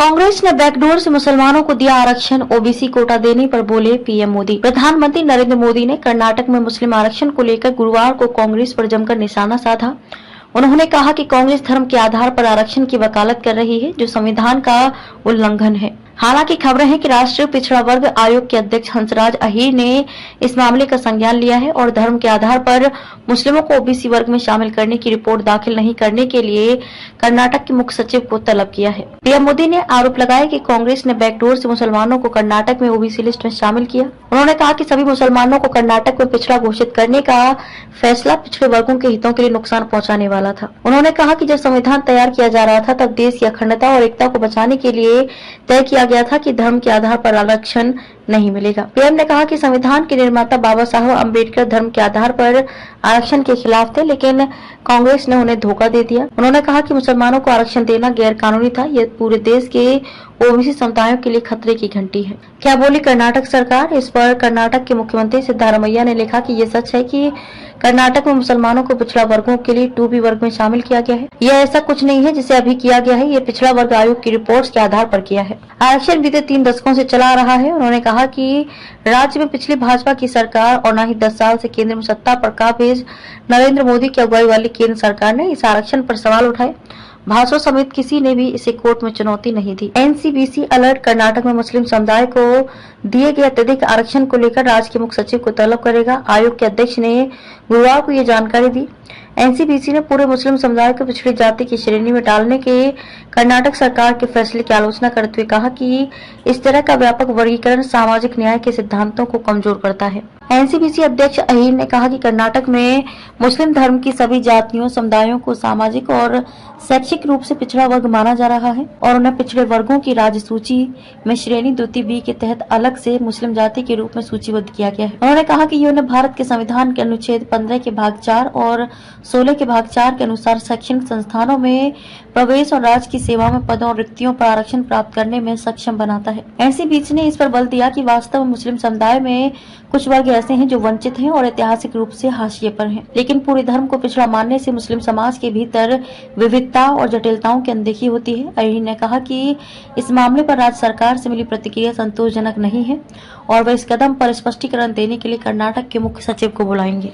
कांग्रेस ने बैकडोर से मुसलमानों को दिया आरक्षण, ओबीसी कोटा देने पर बोले पीएम मोदी। प्रधानमंत्री नरेंद्र मोदी ने कर्नाटक में मुस्लिम आरक्षण को लेकर गुरुवार को कांग्रेस पर जमकर निशाना साधा। उन्होंने कहा कि कांग्रेस धर्म के आधार पर आरक्षण की वकालत कर रही है, जो संविधान का उल्लंघन है। हालांकि खबरें हैं कि राष्ट्रीय पिछड़ा वर्ग आयोग के अध्यक्ष हंसराज अहीर ने इस मामले का संज्ञान लिया है और धर्म के आधार पर मुस्लिमों को ओबीसी वर्ग में शामिल करने की रिपोर्ट दाखिल नहीं करने के लिए कर्नाटक के मुख्य सचिव को तलब किया है। पीएम मोदी ने आरोप लगाया कि कांग्रेस ने बैकडोर से मुसलमानों को कर्नाटक में ओबीसी लिस्ट में शामिल किया। उन्होंने कहा कि सभी मुसलमानों को कर्नाटक में पिछड़ा घोषित करने का फैसला पिछड़े वर्गों के हितों के लिए नुकसान पहुंचाने वाला था। उन्होंने कहा कि जब संविधान तैयार किया जा रहा था तब देश की अखंडता और एकता को बचाने के लिए तय किया गया था कि धर्म के आधार पर आरक्षण नहीं मिलेगा। पीएम ने कहा कि संविधान के निर्माता बाबा साहब अम्बेडकर धर्म के आधार पर आरक्षण के खिलाफ थे, लेकिन कांग्रेस ने उन्हें धोखा दे दिया। उन्होंने कहा कि मुसलमानों को आरक्षण देना गैर कानूनी था। यह पूरे देश के ओबीसी समुदायों के लिए खतरे की घंटी है। क्या बोली कर्नाटक सरकार? इस पर कर्नाटक के मुख्यमंत्री सिद्धारमैया ने लिखा कि ये सच है कि कर्नाटक में मुसलमानों को पिछड़ा वर्गों के लिए 2B वर्ग में शामिल किया गया है। यह ऐसा कुछ नहीं है जिसे अभी किया गया है, ये पिछड़ा वर्ग आयोग की रिपोर्ट्स के आधार पर किया है। आरक्षण बीते 3 दशकों से चला आ रहा है। उन्होंने कहा कि राज्य में पिछली भाजपा की सरकार और न ही 10 साल से केंद्र में सत्ता पर काबिज नरेंद्र मोदी की अगुवाई वाली केंद्र सरकार ने इस आरक्षण पर सवाल उठाए। भाजपा समेत किसी ने भी इसे कोर्ट में चुनौती नहीं दी। एनसीबीसी अलर्ट कर्नाटक में मुस्लिम समुदाय को दिए गए अत्यधिक आरक्षण को लेकर राज्य के मुख्य सचिव को तलब करेगा। आयोग के अध्यक्ष ने गुरुवार को ये जानकारी दी। एनसीबीसी ने पूरे मुस्लिम समुदाय को पिछड़ी जाति की श्रेणी में डालने के कर्नाटक सरकार के फैसले की आलोचना करते हुए कहा कि इस तरह का व्यापक वर्गीकरण सामाजिक न्याय के सिद्धांतों को कमजोर करता है। एनसीबीसी अध्यक्ष अहीर ने कहा कि कर्नाटक में मुस्लिम धर्म की सभी जातियों समुदायों को सामाजिक और शैक्षिक रूप से पिछड़ा वर्ग माना जा रहा है और उन्हें पिछड़े वर्गों की राज्य सूची में श्रेणी 2B के तहत अलग से मुस्लिम जाति के रूप में सूचीबद्ध किया गया है। उन्होंने कहा कि उन्हें भारत के संविधान के अनुच्छेद 15 के भाग 4 और 16 के भाग 4 के अनुसार शैक्षणिक संस्थानों में प्रवेश और राज्य की सेवा में पदों और रिक्तियों पर आरक्षण प्राप्त करने में सक्षम बनाता है। एनसीबीसी ने इस पर बल दिया कि वास्तव में मुस्लिम समुदाय में कुछ वर्ग ऐसे हैं जो वंचित हैं और ऐतिहासिक रूप से हाशिए पर हैं, लेकिन पूरे धर्म को पिछड़ा मानने से मुस्लिम समाज के भीतर विविधता और जटिलताओं की अनदेखी होती है। अहीर ने कहा कि इस मामले पर राज्य सरकार से मिली प्रतिक्रिया संतोषजनक नहीं है और वह इस कदम पर स्पष्टीकरण देने के लिए कर्नाटक के मुख्य सचिव को बुलाएंगे।